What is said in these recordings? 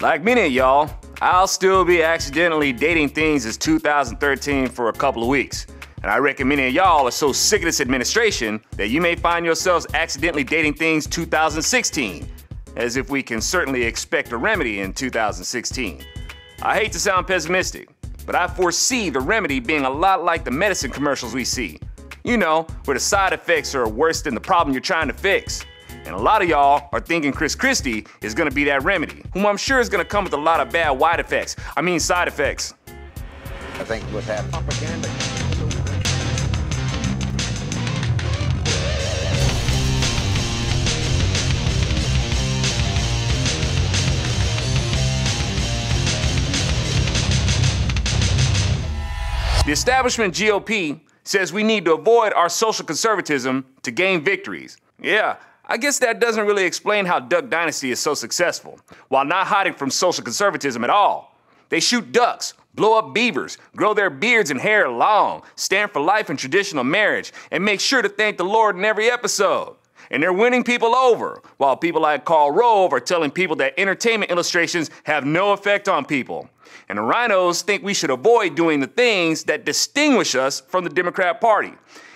Like many of y'all, I'll still be accidentally dating things as 2013 for a couple of weeks. And I reckon many of y'all are so sick of this administration that you may find yourselves accidentally dating things 2016, as if we can certainly expect a remedy in 2016. I hate to sound pessimistic, but I foresee the remedy being a lot like the medicine commercials we see. You know, where the side effects are worse than the problem you're trying to fix. And a lot of y'all are thinking Chris Christie is gonna be that remedy, whom I'm sure is gonna come with a lot of bad side effects. I think what's happening. Propaganda. The establishment GOP says we need to avoid our social conservatism to gain victories. Yeah, I guess that doesn't really explain how Duck Dynasty is so successful, while not hiding from social conservatism at all. They shoot ducks, blow up beavers, grow their beards and hair long, stand for life and traditional marriage, and make sure to thank the Lord in every episode. And they're winning people over, while people like Karl Rove are telling people that entertainment illustrations have no effect on people. And the rhinos think we should avoid doing the things that distinguish us from the Democrat Party,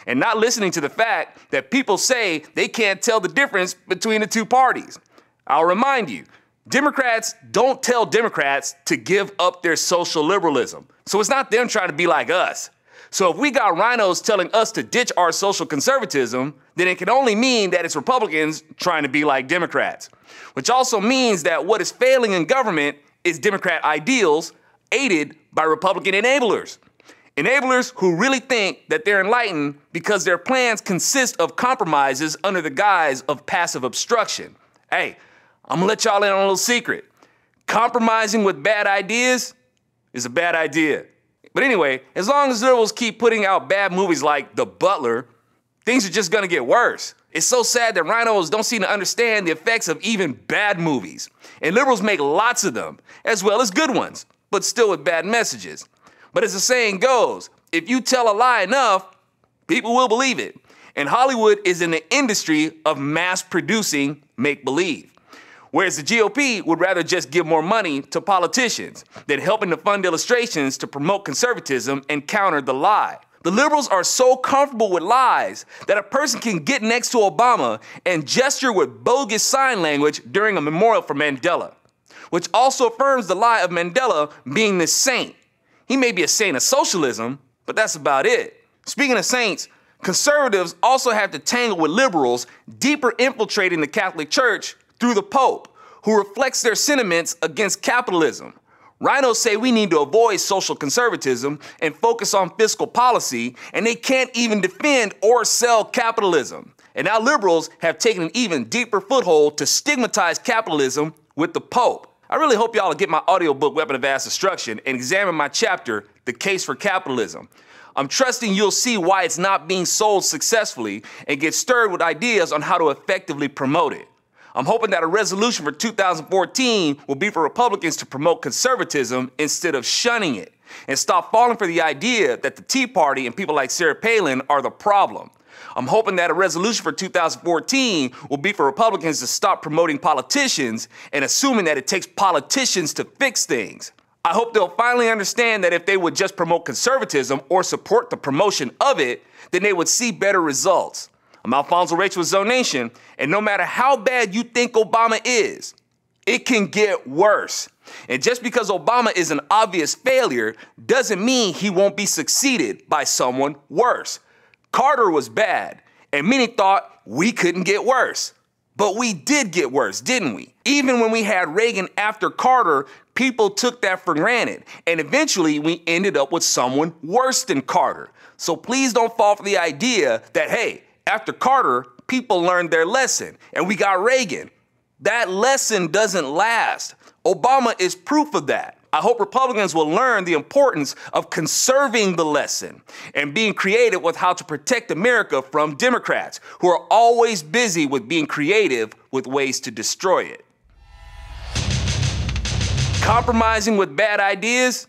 and not listening to the fact that people say they can't tell the difference between the two parties. I'll remind you, Democrats don't tell Democrats to give up their social liberalism. So it's not them trying to be like us. So if we got rhinos telling us to ditch our social conservatism, then it can only mean that it's Republicans trying to be like Democrats. Which also means that what is failing in government is Democrat ideals aided by Republican enablers. Enablers who really think that they're enlightened because their plans consist of compromises under the guise of passive obstruction. Hey, I'm gonna let y'all in on a little secret. Compromising with bad ideas is a bad idea. But anyway, as long as liberals keep putting out bad movies like The Butler, things are just gonna get worse. It's so sad that rhinos don't seem to understand the effects of even bad movies. And liberals make lots of them, as well as good ones, but still with bad messages. But as the saying goes, if you tell a lie enough, people will believe it. And Hollywood is in the industry of mass producing make-believe. Whereas the GOP would rather just give more money to politicians than helping to fund illustrations to promote conservatism and counter the lie. The liberals are so comfortable with lies that a person can get next to Obama and gesture with bogus sign language during a memorial for Mandela, which also affirms the lie of Mandela being this saint. He may be a saint of socialism, but that's about it. Speaking of saints, conservatives also have to tangle with liberals deeper infiltrating the Catholic Church through the Pope, who reflects their sentiments against capitalism. Rhinos say we need to avoid social conservatism and focus on fiscal policy, and they can't even defend or sell capitalism. And now liberals have taken an even deeper foothold to stigmatize capitalism with the Pope. I really hope y'all will get my audiobook, Weapon of Mass Destruction, and examine my chapter, The Case for Capitalism. I'm trusting you'll see why it's not being sold successfully and get stirred with ideas on how to effectively promote it. I'm hoping that a resolution for 2014 will be for Republicans to promote conservatism instead of shunning it, and stop falling for the idea that the Tea Party and people like Sarah Palin are the problem. I'm hoping that a resolution for 2014 will be for Republicans to stop promoting politicians and assuming that it takes politicians to fix things. I hope they'll finally understand that if they would just promote conservatism or support the promotion of it, then they would see better results. I'm Alfonso Rachel with Zone Nation, and no matter how bad you think Obama is, it can get worse. And just because Obama is an obvious failure doesn't mean he won't be succeeded by someone worse. Carter was bad, and many thought we couldn't get worse. But we did get worse, didn't we? Even when we had Reagan after Carter, people took that for granted, and eventually we ended up with someone worse than Carter. So please don't fall for the idea that, hey, after Carter, people learned their lesson, and we got Reagan. That lesson doesn't last. Obama is proof of that. I hope Republicans will learn the importance of conserving the lesson and being creative with how to protect America from Democrats, who are always busy with being creative with ways to destroy it. Compromising with bad ideas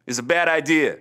is a bad idea.